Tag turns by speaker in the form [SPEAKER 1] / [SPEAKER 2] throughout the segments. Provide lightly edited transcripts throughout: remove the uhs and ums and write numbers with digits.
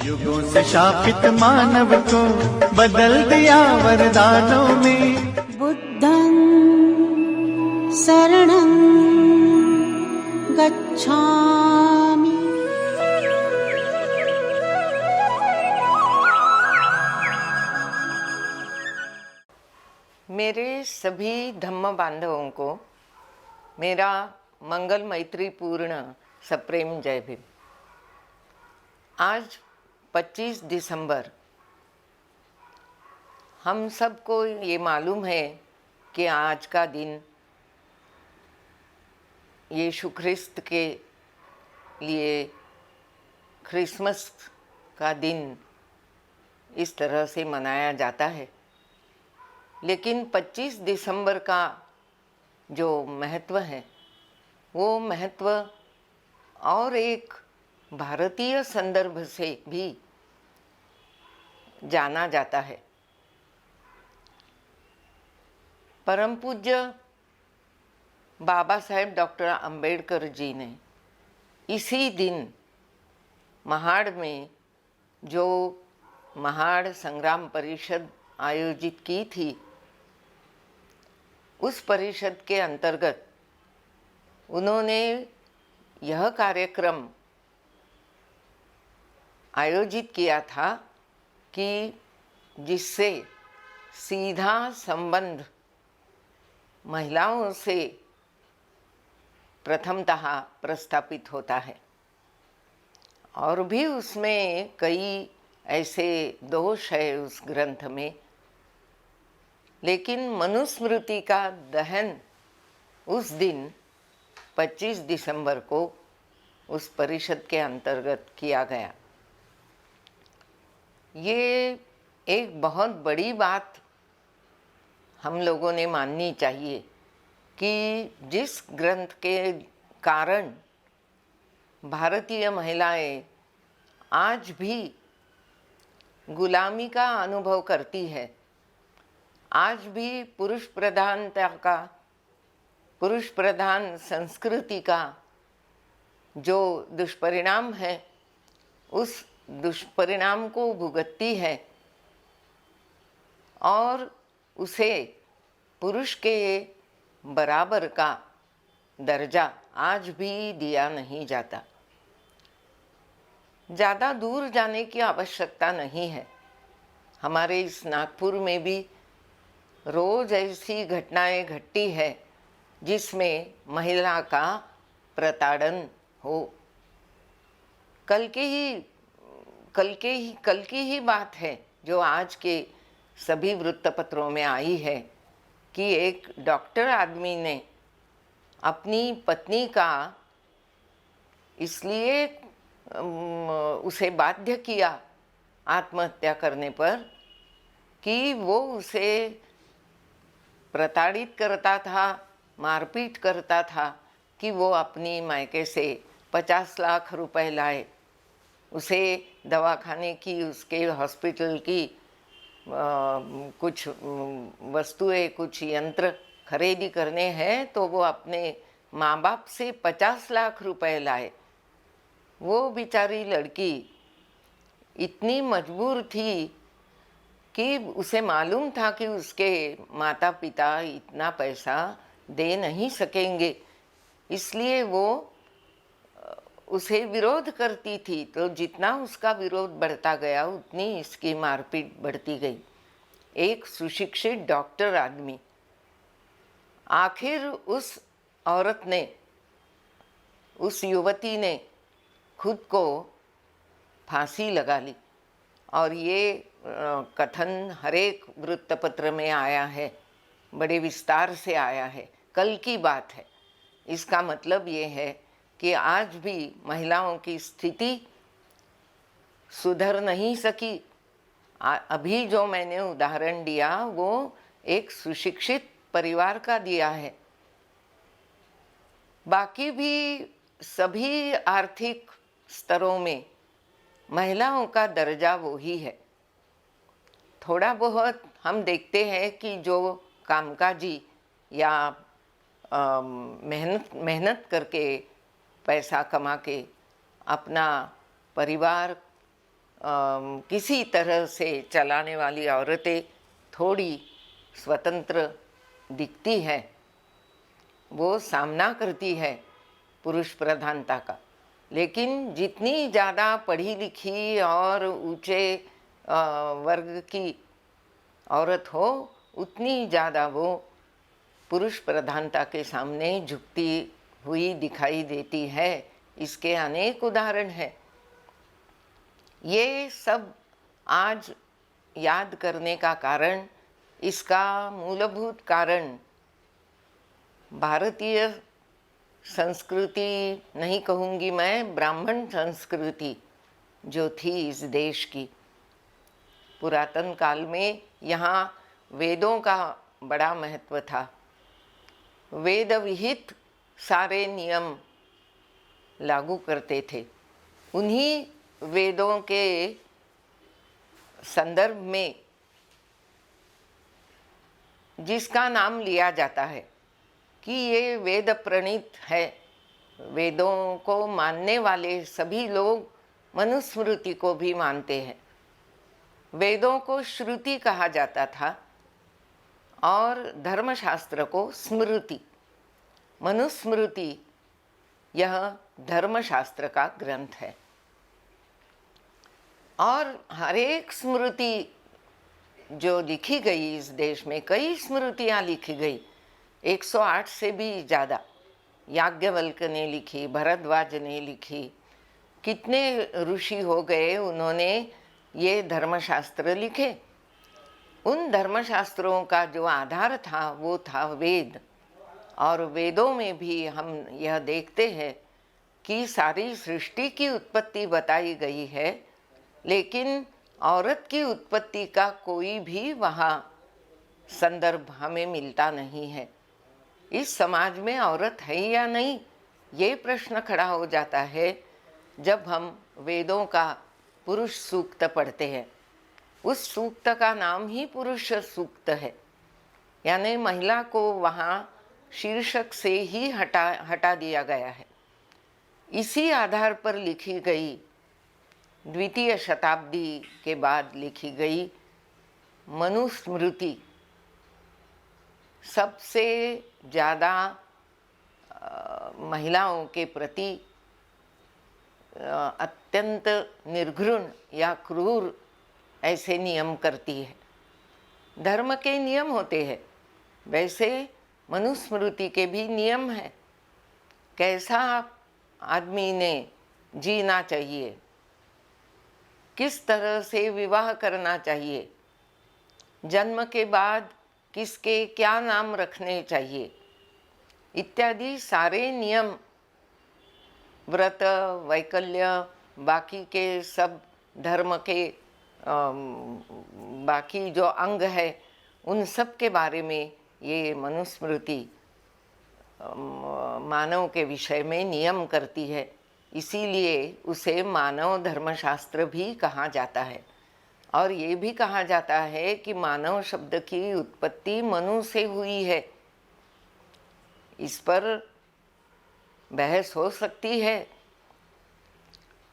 [SPEAKER 1] युगों से शापित मानव को बदल दिया वरदानों में।
[SPEAKER 2] बुद्धं शरणं गच्छामि।
[SPEAKER 3] मेरे सभी धम्म बांधवों को मेरा मंगल मैत्री पूर्ण सप्रेम जय भीम। आज 25 दिसंबर, हम सबको ये मालूम है कि आज का दिन यीशु ख्रिस्त के लिए क्रिसमस का दिन इस तरह से मनाया जाता है। लेकिन 25 दिसंबर का जो महत्व है वो महत्व और एक भारतीय संदर्भ से भी जाना जाता है। परम पूज्य बाबा साहेब डॉक्टर अंबेडकर जी ने इसी दिन महाड़ में जो महाड़ संग्राम परिषद आयोजित की थी, उस परिषद के अंतर्गत उन्होंने यह कार्यक्रम आयोजित किया था कि जिससे सीधा संबंध महिलाओं से प्रथमतः प्रस्थापित होता है। और भी उसमें कई ऐसे दोष है उस ग्रंथ में, लेकिन मनुस्मृति का दहन उस दिन 25 दिसंबर को उस परिषद के अंतर्गत किया गया। ये एक बहुत बड़ी बात हम लोगों ने माननी चाहिए कि जिस ग्रंथ के कारण भारतीय महिलाएं आज भी गुलामी का अनुभव करती है, आज भी पुरुष प्रधान संस्कृति का जो दुष्परिणाम है, उस दुष्परिणाम को भुगतती है और उसे पुरुष के बराबर का दर्जा आज भी दिया नहीं जाता। ज़्यादा दूर जाने की आवश्यकता नहीं है। हमारे इस नागपुर में भी रोज़ ऐसी घटनाएं घटती है जिसमें महिला का प्रताड़न हो। कल की ही बात है जो आज के सभी वृत्तपत्रों में आई है कि एक डॉक्टर आदमी ने अपनी पत्नी का इसलिए उसे बाध्य किया आत्महत्या करने पर कि वो उसे प्रताड़ित करता था, मारपीट करता था कि वो अपनी मायके से 50 लाख रुपए लाए। उसे दवाखाने की, उसके हॉस्पिटल की कुछ वस्तुएं, कुछ यंत्र खरीदी करने हैं तो वो अपने माँ बाप से 50 लाख रुपए लाए। वो बेचारी लड़की इतनी मजबूर थी कि उसे मालूम था कि उसके माता पिता इतना पैसा दे नहीं सकेंगे, इसलिए वो उसे विरोध करती थी। तो जितना उसका विरोध बढ़ता गया उतनी इसकी मारपीट बढ़ती गई। एक सुशिक्षित डॉक्टर आदमी, आखिर उस औरत ने, उस युवती ने खुद को फांसी लगा ली। और ये कथन हर एक वृत्तपत्र में आया है, बड़े विस्तार से आया है, कल की बात है। इसका मतलब ये है कि आज भी महिलाओं की स्थिति सुधर नहीं सकी। अभी जो मैंने उदाहरण दिया वो एक सुशिक्षित परिवार का दिया है। बाकी भी सभी आर्थिक स्तरों में महिलाओं का दर्जा वो ही है। थोड़ा बहुत हम देखते हैं कि जो कामकाजी या मेहनत करके पैसा कमा के अपना परिवार किसी तरह से चलाने वाली औरतें थोड़ी स्वतंत्र दिखती है, वो सामना करती है पुरुष प्रधानता का। लेकिन जितनी ज़्यादा पढ़ी लिखी और ऊंचे वर्ग की औरत हो, उतनी ज़्यादा वो पुरुष प्रधानता के सामने झुकती हुई दिखाई देती है। इसके अनेक उदाहरण हैं। ये सब आज याद करने का कारण, इसका मूलभूत कारण भारतीय संस्कृति नहीं कहूँगी मैं, ब्राह्मण संस्कृति जो थी इस देश की। पुरातन काल में यहाँ वेदों का बड़ा महत्व था। वेद विहित सारे नियम लागू करते थे। उन्हीं वेदों के संदर्भ में जिसका नाम लिया जाता है कि ये वेद प्रणीत है, वेदों को मानने वाले सभी लोग मनुस्मृति को भी मानते हैं। वेदों को श्रुति कहा जाता था और धर्मशास्त्र को स्मृति। मनुस्मृति यह धर्मशास्त्र का ग्रंथ है और हर एक स्मृति जो लिखी गई इस देश में, कई स्मृतियाँ लिखी गई, 108 से भी ज़्यादा याज्ञवल्क्य ने लिखी, भरद्वाज ने लिखी, कितने ऋषि हो गए, उन्होंने ये धर्मशास्त्र लिखे। उन धर्मशास्त्रों का जो आधार था वो था वेद। और वेदों में भी हम यह देखते हैं कि सारी सृष्टि की उत्पत्ति बताई गई है, लेकिन औरत की उत्पत्ति का कोई भी वहाँ संदर्भ हमें मिलता नहीं है। इस समाज में औरत है या नहीं, ये प्रश्न खड़ा हो जाता है जब हम वेदों का पुरुष सूक्त पढ़ते हैं। उस सूक्त का नाम ही पुरुष सूक्त है, यानी महिला को वहाँ शीर्षक से ही हटा दिया गया है। इसी आधार पर लिखी गई, द्वितीय शताब्दी के बाद लिखी गई मनुस्मृति सबसे ज़्यादा महिलाओं के प्रति अत्यंत निर्घृण या क्रूर ऐसे नियम करती है। धर्म के नियम होते हैं, वैसे मनुस्मृति के भी नियम हैं। कैसा आदमी ने जीना चाहिए, किस तरह से विवाह करना चाहिए, जन्म के बाद किसके क्या नाम रखने चाहिए, इत्यादि सारे नियम, व्रत, वैकल्य, बाकी के सब धर्म के बाकी जो अंग है, उन सब के बारे में ये मनुस्मृति मानव के विषय में नियम करती है। इसीलिए उसे मानव धर्मशास्त्र भी कहा जाता है। और ये भी कहा जाता है कि मानव शब्द की उत्पत्ति मनु से हुई है। इस पर बहस हो सकती है,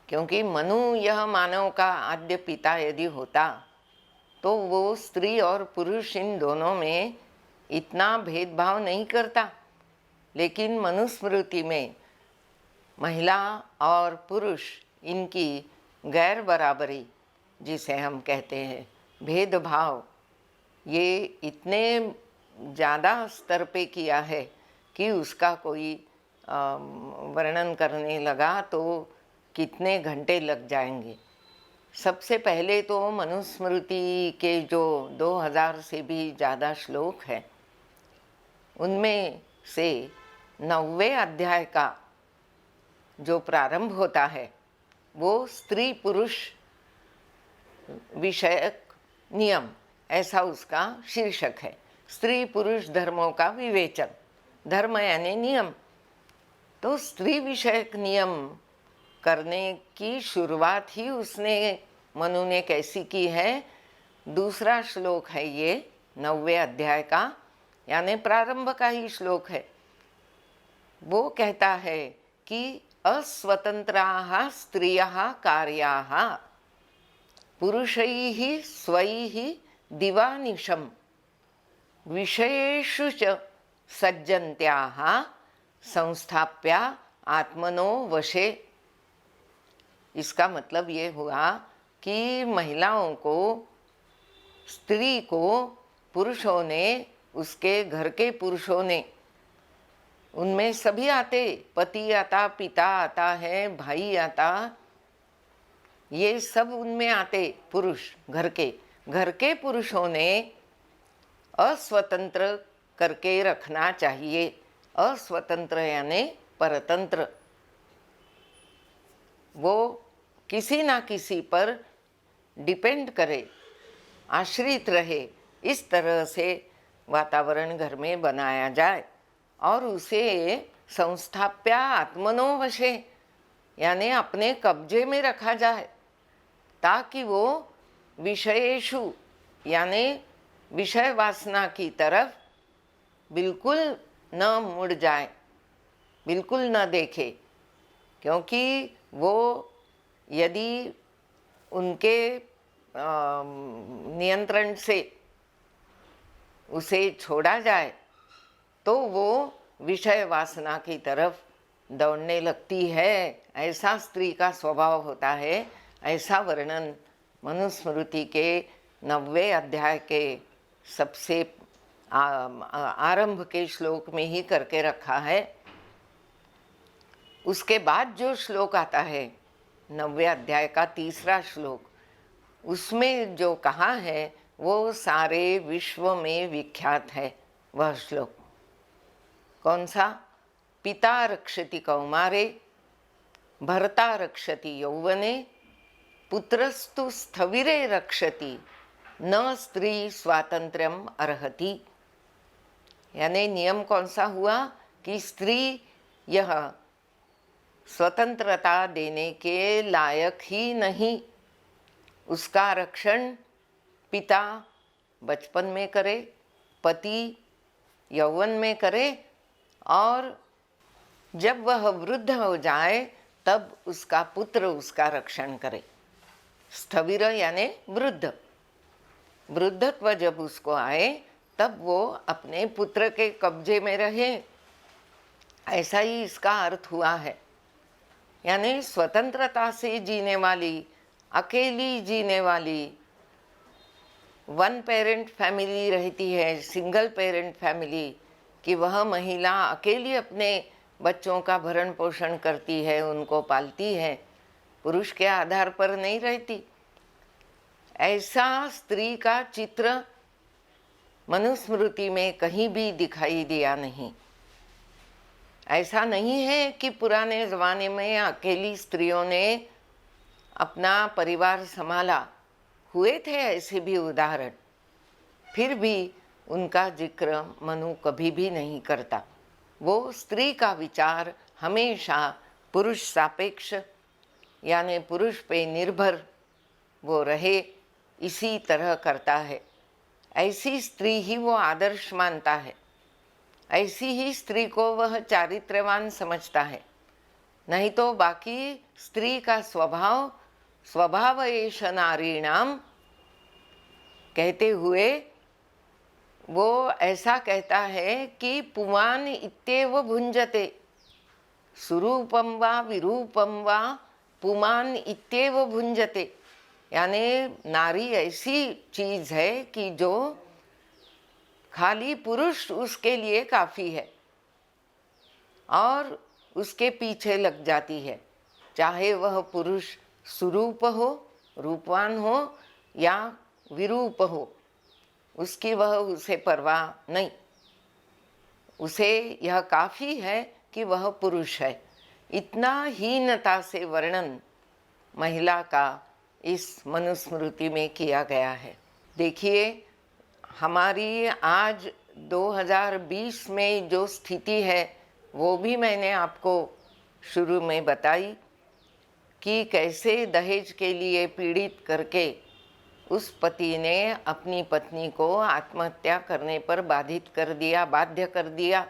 [SPEAKER 3] क्योंकि मनु यह मानव का आद्य पिता यदि होता तो वो स्त्री और पुरुष इन दोनों में इतना भेदभाव नहीं करता। लेकिन मनुस्मृति में महिला और पुरुष इनकी गैर बराबरी, जिसे हम कहते हैं भेदभाव, ये इतने ज़्यादा स्तर पे किया है कि उसका कोई वर्णन करने लगा तो कितने घंटे लग जाएंगे। सबसे पहले तो मनुस्मृति के जो 2000 से भी ज़्यादा श्लोक हैं, उनमें से 9वें अध्याय का जो प्रारंभ होता है वो स्त्री पुरुष विषयक नियम, ऐसा उसका शीर्षक है। स्त्री पुरुष धर्मों का विवेचन, धर्म यानी नियम। तो स्त्री विषयक नियम करने की शुरुआत ही उसने, मनु ने कैसी की है? दूसरा श्लोक है ये 9वें अध्याय का, यानी प्रारंभ का ही श्लोक है। वो कहता है कि अस्वतंत्राः स्त्रियः कार्याः पुरुषैः स्वैः दिवानिशं विषयेषु च सज्जन्त्याः संस्थाप्या आत्मनो वशे। इसका मतलब ये हुआ कि महिलाओं को, स्त्री को पुरुषों ने, उसके घर के पुरुषों ने, उनमें सभी आते, पति आता, पिता आता है, भाई आता, ये सब उनमें आते पुरुष, घर के पुरुषों ने अस्वतंत्र करके रखना चाहिए। अस्वतंत्र यानी परतंत्र, वो किसी ना किसी पर डिपेंड करे, आश्रित रहे, इस तरह से वातावरण घर में बनाया जाए और उसे संस्थाप्या आत्मनो वशे यानी अपने कब्जे में रखा जाए, ताकि वो विषयेषु यानी विषय वासना की तरफ बिल्कुल न मुड़ जाए, बिल्कुल न देखे। क्योंकि वो यदि उनके नियंत्रण से उसे छोड़ा जाए तो वो विषय वासना की तरफ दौड़ने लगती है। ऐसा स्त्री का स्वभाव होता है। ऐसा वर्णन मनुस्मृति के 90वें अध्याय के सबसे आरंभ के श्लोक में ही करके रखा है। उसके बाद जो श्लोक आता है 90वें अध्याय का 3रा श्लोक, उसमें जो कहा है वो सारे विश्व में विख्यात है। वह श्लोक कौन सा? पिता रक्षति कौमारे, भर्ता रक्षति यौवने, पुत्रस्तु स्थविरे रक्षति, न स्त्री स्वातंत्र्यम अर्हति। यानी नियम कौन सा हुआ कि स्त्री यह स्वतंत्रता देने के लायक ही नहीं। उसका रक्षण पिता बचपन में करे, पति यौवन में करे, और जब वह वृद्ध हो जाए तब उसका पुत्र उसका रक्षण करे। स्थविर यानी वृद्ध, वृद्धत्व जब उसको आए तब वो अपने पुत्र के कब्जे में रहे, ऐसा ही इसका अर्थ हुआ है। यानी स्वतंत्रता से जीने वाली, अकेली जीने वाली, वन पेरेंट फैमिली रहती है, सिंगल पेरेंट फैमिली, कि वह महिला अकेली अपने बच्चों का भरण पोषण करती है, उनको पालती है, पुरुष के आधार पर नहीं रहती। ऐसा स्त्री का चित्र मनुस्मृति में कहीं भी दिखाई दिया नहीं। ऐसा नहीं है कि पुराने ज़माने में अकेली स्त्रियों ने अपना परिवार संभाला, हुए थे ऐसे भी उदाहरण, फिर भी उनका जिक्र मनु कभी भी नहीं करता। वो स्त्री का विचार हमेशा पुरुष सापेक्ष यानी पुरुष पे निर्भर वो रहे, इसी तरह करता है। ऐसी स्त्री ही वो आदर्श मानता है, ऐसी ही स्त्री को वह चारित्र्यवान समझता है। नहीं तो बाकी स्त्री का स्वभाव एष नारीणाम कहते हुए वो ऐसा कहता है कि पुमान् इत्येव भुंजते, सुरूपम वा विरूपम वा पुमान् इत्येव भुंजते। यानी नारी ऐसी चीज़ है कि जो खाली पुरुष उसके लिए काफ़ी है और उसके पीछे लग जाती है, चाहे वह पुरुष सुरूप हो, रूपवान हो या विरूप हो, उसकी वह उसे परवाह नहीं। उसे यह काफ़ी है कि वह पुरुष है। इतना हीनता से वर्णन महिला का इस मनुस्मृति में किया गया है। देखिए, हमारी आज 2020 में जो स्थिति है वो भी मैंने आपको शुरू में बताई कि कैसे दहेज के लिए पीड़ित करके उस पति ने अपनी पत्नी को आत्महत्या करने पर बाध्य कर दिया।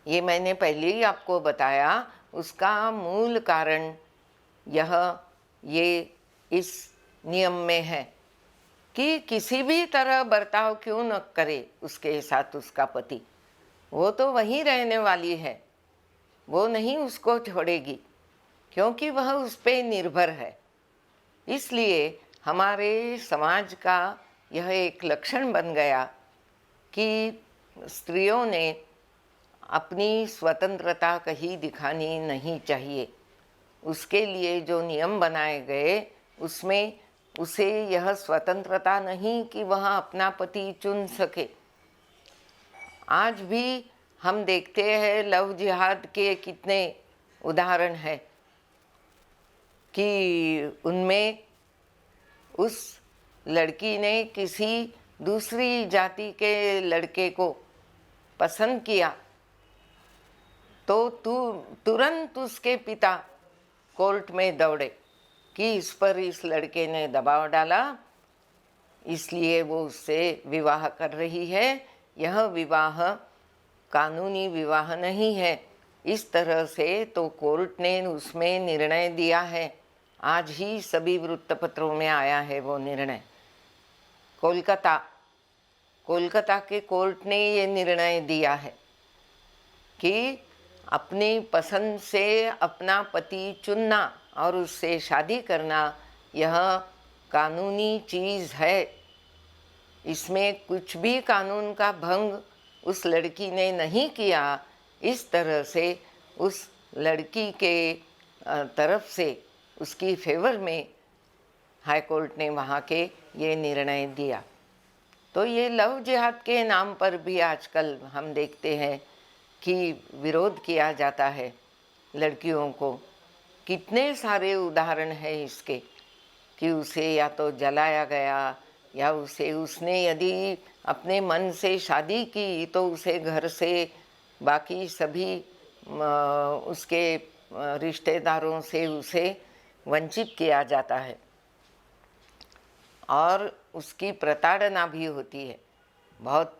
[SPEAKER 3] ये मैंने पहले ही आपको बताया। उसका मूल कारण ये इस नियम में है कि किसी भी तरह बर्ताव क्यों न करे उसके साथ उसका पति, वो तो वहीं रहने वाली है, वो नहीं उसको छोड़ेगी, क्योंकि वह उस पे निर्भर है। इसलिए हमारे समाज का यह एक लक्षण बन गया कि स्त्रियों ने अपनी स्वतंत्रता कहीं दिखानी नहीं चाहिए। उसके लिए जो नियम बनाए गए उसमें उसे यह स्वतंत्रता नहीं कि वह अपना पति चुन सके। आज भी हम देखते हैं लव जिहाद के कितने उदाहरण हैं कि उनमें उस लड़की ने किसी दूसरी जाति के लड़के को पसंद किया तो तुरंत उसके पिता कोर्ट में दौड़े कि इस पर इस लड़के ने दबाव डाला, इसलिए वो उससे विवाह कर रही है। यह विवाह कानूनी विवाह नहीं है। इस तरह से तो कोर्ट ने उसमें निर्णय दिया है। आज ही सभी वृत्तपत्रों में आया है वो निर्णय। कोलकाता के कोर्ट ने ये निर्णय दिया है कि अपनी पसंद से अपना पति चुनना और उससे शादी करना यह कानूनी चीज़ है। इसमें कुछ भी कानून का भंग उस लड़की ने नहीं किया। इस तरह से उस लड़की के तरफ से उसकी फेवर में हाई कोर्ट ने वहाँ के ये निर्णय दिया। तो ये लव जिहाद के नाम पर भी आजकल हम देखते हैं कि विरोध किया जाता है लड़कियों को। कितने सारे उदाहरण हैं इसके कि उसे या तो जलाया गया या उसने यदि अपने मन से शादी की तो उसे घर से बाकी सभी उसके रिश्तेदारों से उसे वंचित किया जाता है और उसकी प्रताड़ना भी होती है। बहुत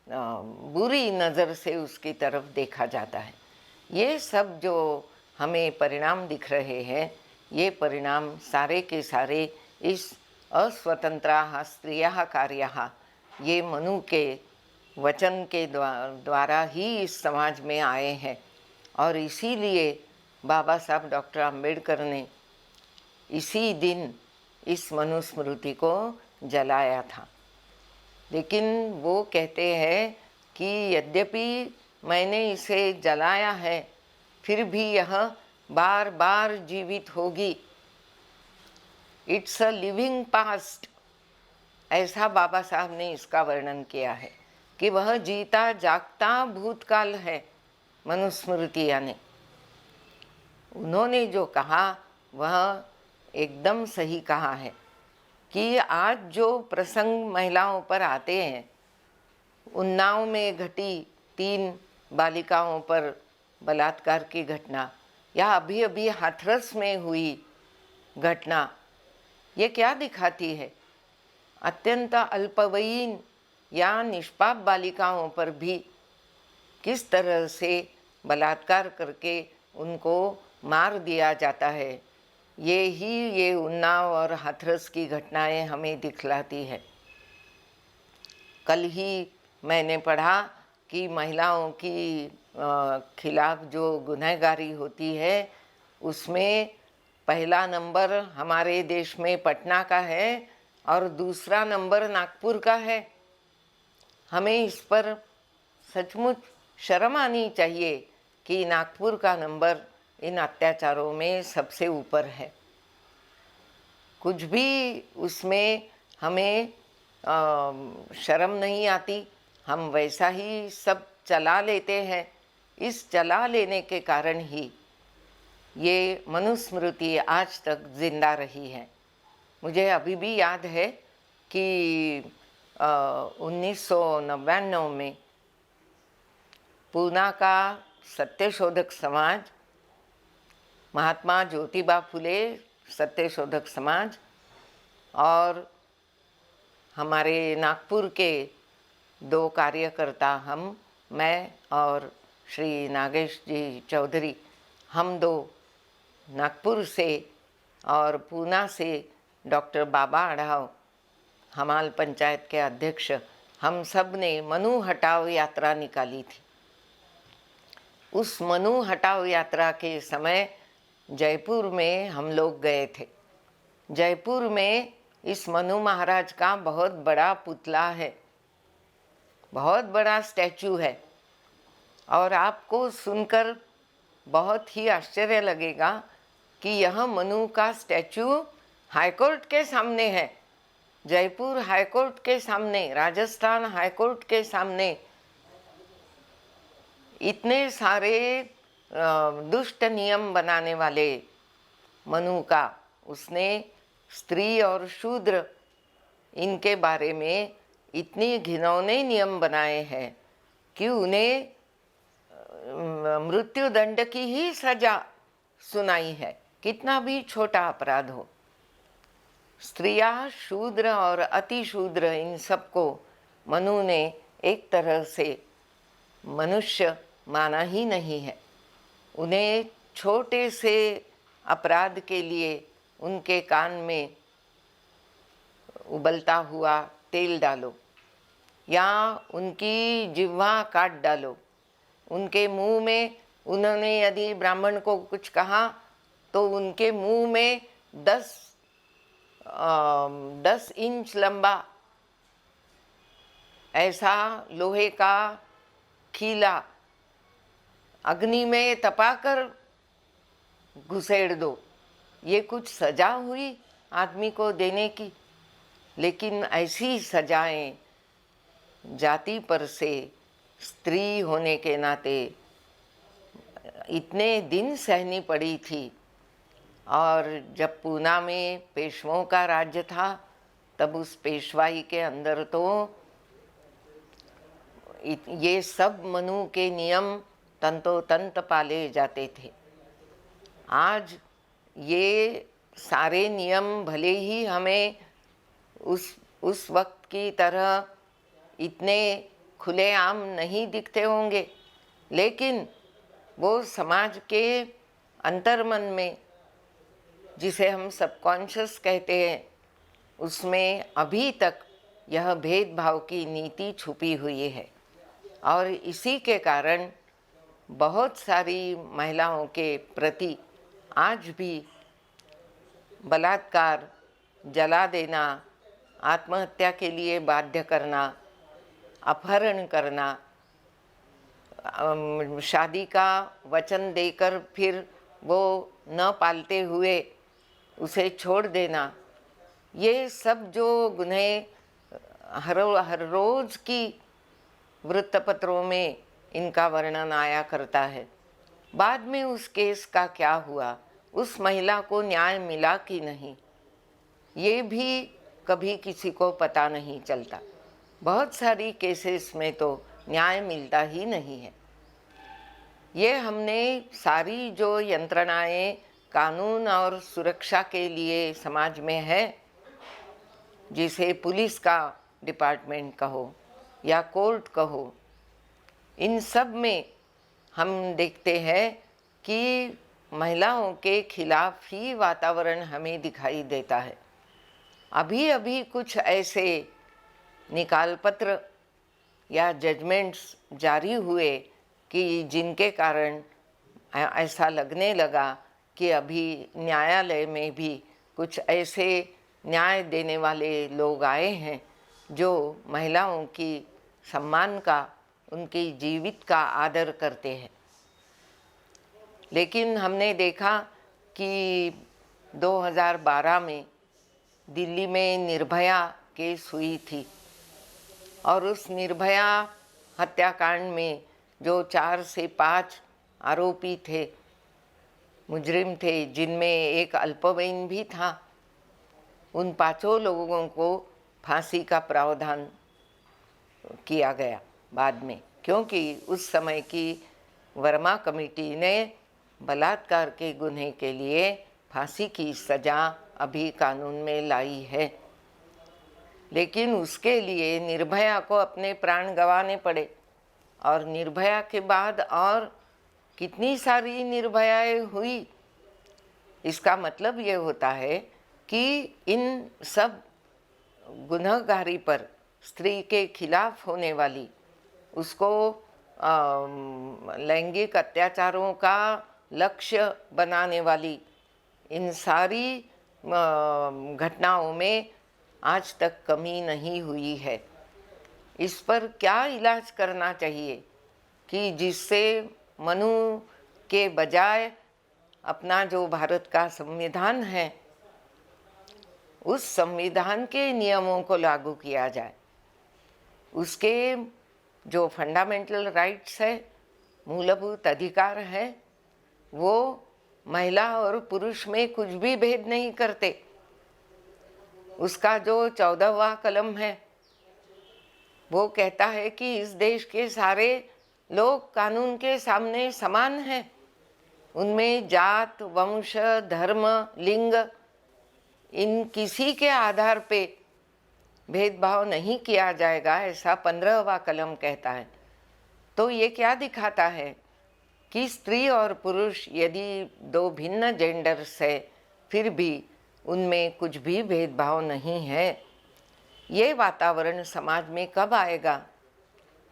[SPEAKER 3] बुरी नज़र से उसकी तरफ देखा जाता है। ये सब जो हमें परिणाम दिख रहे हैं, ये परिणाम सारे के सारे इस अस्वतंत्राः स्त्रियः कार्याः, ये मनु के वचन के द्वारा ही इस समाज में आए हैं। और इसीलिए बाबा साहब डॉक्टर आम्बेडकर ने इसी दिन इस मनुस्मृति को जलाया था। लेकिन वो कहते हैं कि यद्यपि मैंने इसे जलाया है फिर भी यह बार बार जीवित होगी। इट्स अ लिविंग पास्ट, ऐसा बाबा साहब ने इसका वर्णन किया है कि वह जीता जागता भूतकाल है मनुस्मृति। यानी उन्होंने जो कहा वह एकदम सही कहा है कि आज जो प्रसंग महिलाओं पर आते हैं, उन्नाव में घटी 3 बालिकाओं पर बलात्कार की घटना या अभी अभी हाथरस में हुई घटना, ये क्या दिखाती है? अत्यंत अल्पवयीन या निष्पाप बालिकाओं पर भी किस तरह से बलात्कार करके उनको मार दिया जाता है। ये उन्नाव और हाथरस की घटनाएं हमें दिखलाती है। कल ही मैंने पढ़ा कि महिलाओं की खिलाफ जो गुनहगारी होती है उसमें पहला नंबर हमारे देश में पटना का है और दूसरा नंबर नागपुर का है। हमें इस पर सचमुच शर्म आनी चाहिए कि नागपुर का नंबर इन अत्याचारों में सबसे ऊपर है। कुछ भी उसमें हमें शर्म नहीं आती, हम वैसा ही सब चला लेते हैं। इस चला लेने के कारण ही ये मनुस्मृति आज तक जिंदा रही है। मुझे अभी भी याद है कि 1999 में पूना का सत्यशोधक समाज, महात्मा ज्योतिबा फुले सत्यशोधक समाज और हमारे नागपुर के 2 कार्यकर्ता, मैं और श्री नागेश जी चौधरी, हम 2 नागपुर से और पूना से डॉक्टर बाबा आढ़ाव, हमाल पंचायत के अध्यक्ष, हम सब ने मनु हटाओ यात्रा निकाली थी। उस मनु हटाओ यात्रा के समय जयपुर में हम लोग गए थे। जयपुर में इस मनु महाराज का बहुत बड़ा पुतला है, बहुत बड़ा स्टैचू है, और आपको सुनकर बहुत ही आश्चर्य लगेगा कि यह मनु का स्टैचू हाईकोर्ट के सामने है। जयपुर हाईकोर्ट के सामने, राजस्थान हाईकोर्ट के सामने इतने सारे दुष्ट नियम बनाने वाले मनु का, उसने स्त्री और शूद्र इनके बारे में इतनी घिनौने नियम बनाए हैं कि उन्हें मृत्यु दंड की ही सजा सुनाई है, कितना भी छोटा अपराध हो। स्त्रियां, शूद्र और अति शूद्र, इन सबको मनु ने एक तरह से मनुष्य माना ही नहीं है। उन्हें छोटे से अपराध के लिए उनके कान में उबलता हुआ तेल डालो या उनकी जिह्वा काट डालो। उनके मुंह में, उन्होंने यदि ब्राह्मण को कुछ कहा तो उनके मुंह में 10 इंच लंबा ऐसा लोहे का खीला अग्नि में तपाकर घुसेड़ दो। ये कुछ सजा हुई आदमी को देने की? लेकिन ऐसी सजाएं जाति पर से, स्त्री होने के नाते इतने दिन सहनी पड़ी थी। और जब पूना में पेशवों का राज्य था, तब उस पेशवाई के अंदर तो ये सब मनु के नियम तंतोतंत पाले जाते थे। आज ये सारे नियम भले ही हमें उस वक्त की तरह इतने खुलेआम नहीं दिखते होंगे, लेकिन वो समाज के अंतर्मन में, जिसे हम सबकॉन्शियस कहते हैं, उसमें अभी तक यह भेदभाव की नीति छुपी हुई है। और इसी के कारण बहुत सारी महिलाओं के प्रति आज भी बलात्कार, जला देना, आत्महत्या के लिए बाध्य करना, अपहरण करना, शादी का वचन देकर फिर वो न पालते हुए उसे छोड़ देना, ये सब जो गुन्हे हर रोज़ की वृत्तपत्रों में इनका वर्णन आया करता है। बाद में उस केस का क्या हुआ, उस महिला को न्याय मिला कि नहीं, ये भी कभी किसी को पता नहीं चलता। बहुत सारी केसेस में तो न्याय मिलता ही नहीं है। ये हमने सारी जो यंत्रणाएं कानून और सुरक्षा के लिए समाज में है, जिसे पुलिस का डिपार्टमेंट कहो या कोर्ट कहो, इन सब में हम देखते हैं कि महिलाओं के खिलाफ ही वातावरण हमें दिखाई देता है। अभी अभी कुछ ऐसे निकाल पत्र या जजमेंट्स जारी हुए कि जिनके कारण ऐसा लगने लगा कि अभी न्यायालय में भी कुछ ऐसे न्याय देने वाले लोग आए हैं जो महिलाओं की सम्मान का, उनकी जीवित का आदर करते हैं। लेकिन हमने देखा कि 2012 में दिल्ली में निर्भया केस हुई थी, और उस निर्भया हत्याकांड में जो 4 से 5 आरोपी थे, मुजरिम थे, जिनमें एक अल्पवयीन भी था, उन 5 लोगों को फांसी का प्रावधान किया गया बाद में, क्योंकि उस समय की वर्मा कमेटी ने बलात्कार के गुन्हे के लिए फांसी की सज़ा अभी कानून में लाई है। लेकिन उसके लिए निर्भया को अपने प्राण गंवाने पड़े, और निर्भया के बाद और कितनी सारी निर्भयाएं हुई। इसका मतलब ये होता है कि इन सब गुनहगारी पर स्त्री के खिलाफ होने वाली, उसको लैंगिक अत्याचारों का लक्ष्य बनाने वाली इन सारी घटनाओं में आज तक कमी नहीं हुई है। इस पर क्या इलाज करना चाहिए कि जिससे मनु के बजाय अपना जो भारत का संविधान है, उस संविधान के नियमों को लागू किया जाए। उसके जो फंडामेंटल राइट्स है, मूलभूत अधिकार है, वो महिला और पुरुष में कुछ भी भेद नहीं करते। उसका जो 14वां कलम है वो कहता है कि इस देश के सारे लोग कानून के सामने समान हैं। उनमें जात, वंश, धर्म, लिंग, इन किसी के आधार पे भेदभाव नहीं किया जाएगा, ऐसा 15वां कलम कहता है। तो ये क्या दिखाता है कि स्त्री और पुरुष यदि दो भिन्न जेंडर्स है, फिर भी उनमें कुछ भी भेदभाव नहीं है। ये वातावरण समाज में कब आएगा,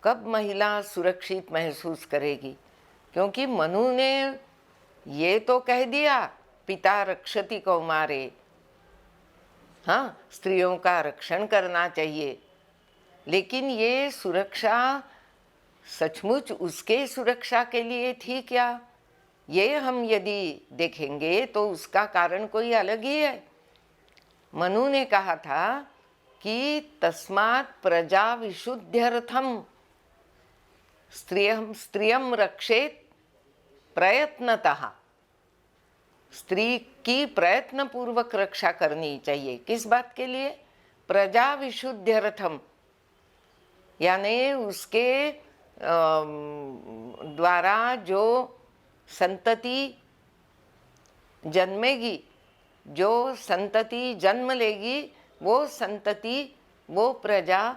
[SPEAKER 3] कब महिला सुरक्षित महसूस करेगी? क्योंकि मनु ने ये तो कह दिया, पिता रक्षति कौमारे, हाँ, स्त्रियों का रक्षण करना चाहिए, लेकिन ये सुरक्षा सचमुच उसके सुरक्षा के लिए थी क्या? ये हम यदि देखेंगे तो उसका कारण कोई अलग ही है। मनु ने कहा था कि तस्मात् प्रजा विशुद्ध्यर्थम स्त्रियम रक्षेत प्रयत्नतः। स्त्री की प्रयत्न पूर्वक रक्षा करनी चाहिए। किस बात के लिए? प्रजा विशुद्ध्यर्थम, यानी उसके द्वारा जो संतति जन्मेगी, जो संतति जन्म लेगी, वो संतति, वो प्रजा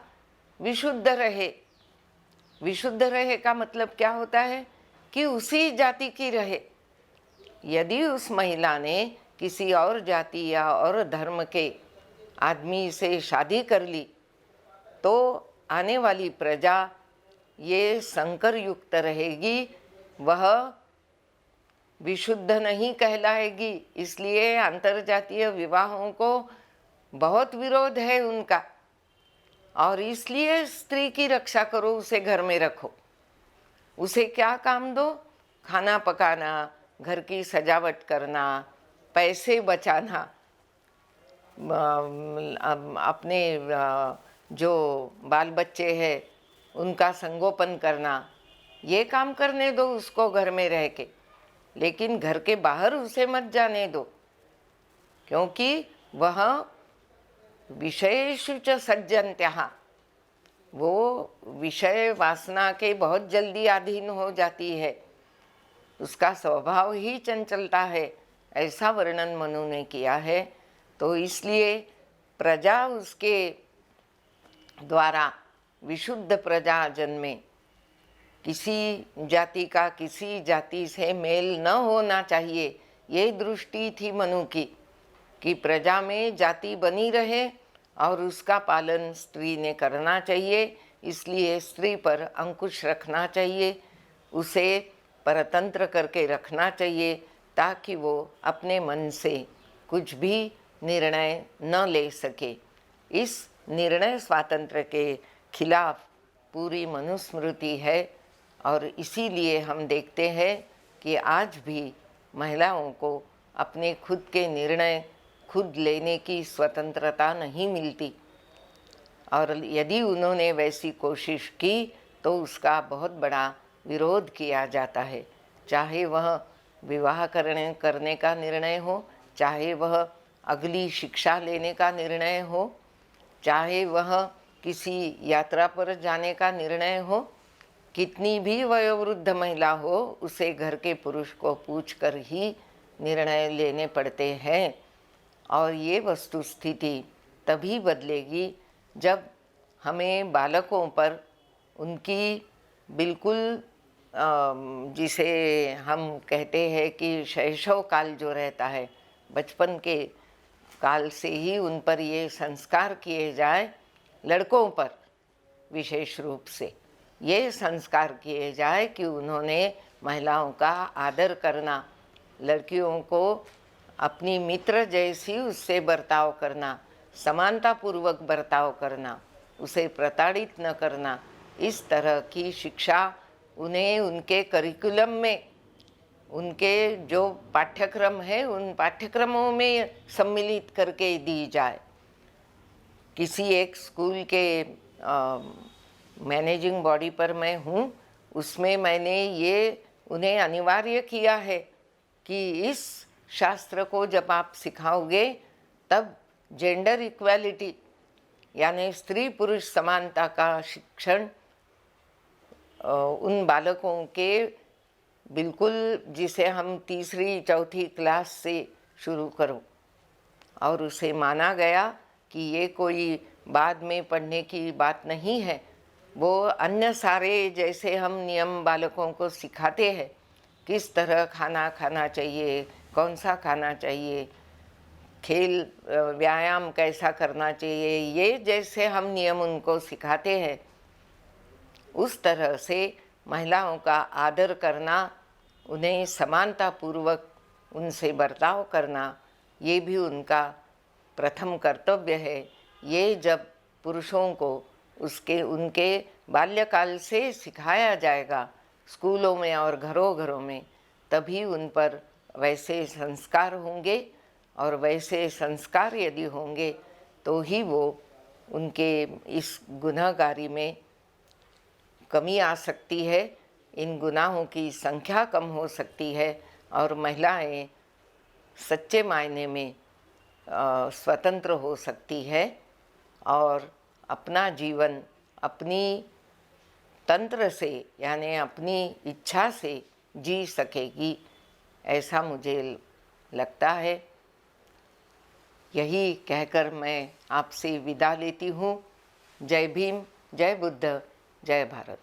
[SPEAKER 3] विशुद्ध रहे। विशुद्ध रहे का मतलब क्या होता है कि उसी जाति की रहे। यदि उस महिला ने किसी और जाति या और धर्म के आदमी से शादी कर ली तो आने वाली प्रजा ये संकर युक्त रहेगी, वह विशुद्ध नहीं कहलाएगी। इसलिए अंतरजातीय विवाहों को बहुत विरोध है उनका, और इसलिए स्त्री की रक्षा करो, उसे घर में रखो। उसे क्या काम दो? खाना पकाना, घर की सजावट करना, पैसे बचाना, अपने जो बाल बच्चे हैं उनका संगोपन करना, ये काम करने दो उसको घर में रह के। लेकिन घर के बाहर उसे मत जाने दो, क्योंकि वह विषयेषु च सज्जन्त्यः, वो विषय वासना के बहुत जल्दी अधीन हो जाती है, उसका स्वभाव ही चंचलता है, ऐसा वर्णन मनु ने किया है। तो इसलिए प्रजा उसके द्वारा विशुद्ध प्रजा जन्मे, किसी जाति का किसी जाति से मेल न होना चाहिए, ये दृष्टि थी मनु की, कि प्रजा में जाति बनी रहे और उसका पालन स्त्री ने करना चाहिए। इसलिए स्त्री पर अंकुश रखना चाहिए, उसे परतंत्र करके रखना चाहिए, ताकि वो अपने मन से कुछ भी निर्णय न ले सके। इस निर्णय स्वातंत्र्य के खिलाफ पूरी मनुस्मृति है, और इसीलिए हम देखते हैं कि आज भी महिलाओं को अपने खुद के निर्णय खुद लेने की स्वतंत्रता नहीं मिलती, और यदि उन्होंने वैसी कोशिश की तो उसका बहुत बड़ा विरोध किया जाता है। चाहे वह विवाह करने का निर्णय हो, चाहे वह अगली शिक्षा लेने का निर्णय हो, चाहे वह किसी यात्रा पर जाने का निर्णय हो, कितनी भी वयोवृद्ध महिला हो, उसे घर के पुरुष को पूछकर ही निर्णय लेने पड़ते हैं। और ये वस्तु स्थिति तभी बदलेगी जब हमें बालकों पर उनकी बिल्कुल जिसे हम कहते हैं कि शैशव काल जो रहता है, बचपन के काल से ही उन पर ये संस्कार किए जाए, लड़कों पर विशेष रूप से ये संस्कार किए जाए कि उन्होंने महिलाओं का आदर करना, लड़कियों को अपनी मित्र जैसी उससे बर्ताव करना, समानतापूर्वक बर्ताव करना, उसे प्रताड़ित न करना, इस तरह की शिक्षा उन्हें उनके करिकुलम में, उनके जो पाठ्यक्रम है उन पाठ्यक्रमों में सम्मिलित करके दी जाए। किसी एक स्कूल के मैनेजिंग बॉडी पर मैं हूँ, उसमें मैंने ये उन्हें अनिवार्य किया है कि इस शास्त्र को जब आप सिखाओगे तब जेंडर इक्वालिटी यानी स्त्री पुरुष समानता का शिक्षण उन बालकों के बिल्कुल, जिसे हम तीसरी चौथी क्लास से शुरू करो, और उसे माना गया कि ये कोई बाद में पढ़ने की बात नहीं है। वो अन्य सारे जैसे हम नियम बालकों को सिखाते हैं, किस तरह खाना खाना चाहिए, कौन सा खाना चाहिए, खेल व्यायाम कैसा करना चाहिए, ये जैसे हम नियम उनको सिखाते हैं, उस तरह से महिलाओं का आदर करना, उन्हें समानतापूर्वक उनसे बर्ताव करना, ये भी उनका प्रथम कर्तव्य है। ये जब पुरुषों को उनके बाल्यकाल से सिखाया जाएगा स्कूलों में और घरों घरों में, तभी उन पर वैसे संस्कार होंगे, और वैसे संस्कार यदि होंगे तो ही वो उनके इस गुनाहगारी में कमी आ सकती है, इन गुनाहों की संख्या कम हो सकती है, और महिलाएं सच्चे मायने में स्वतंत्र हो सकती है और अपना जीवन अपनी तंत्र से यानी अपनी इच्छा से जी सकेगी, ऐसा मुझे लगता है। यही कहकर मैं आपसे विदा लेती हूँ। जय भीम, जय बुद्ध, जय भारत।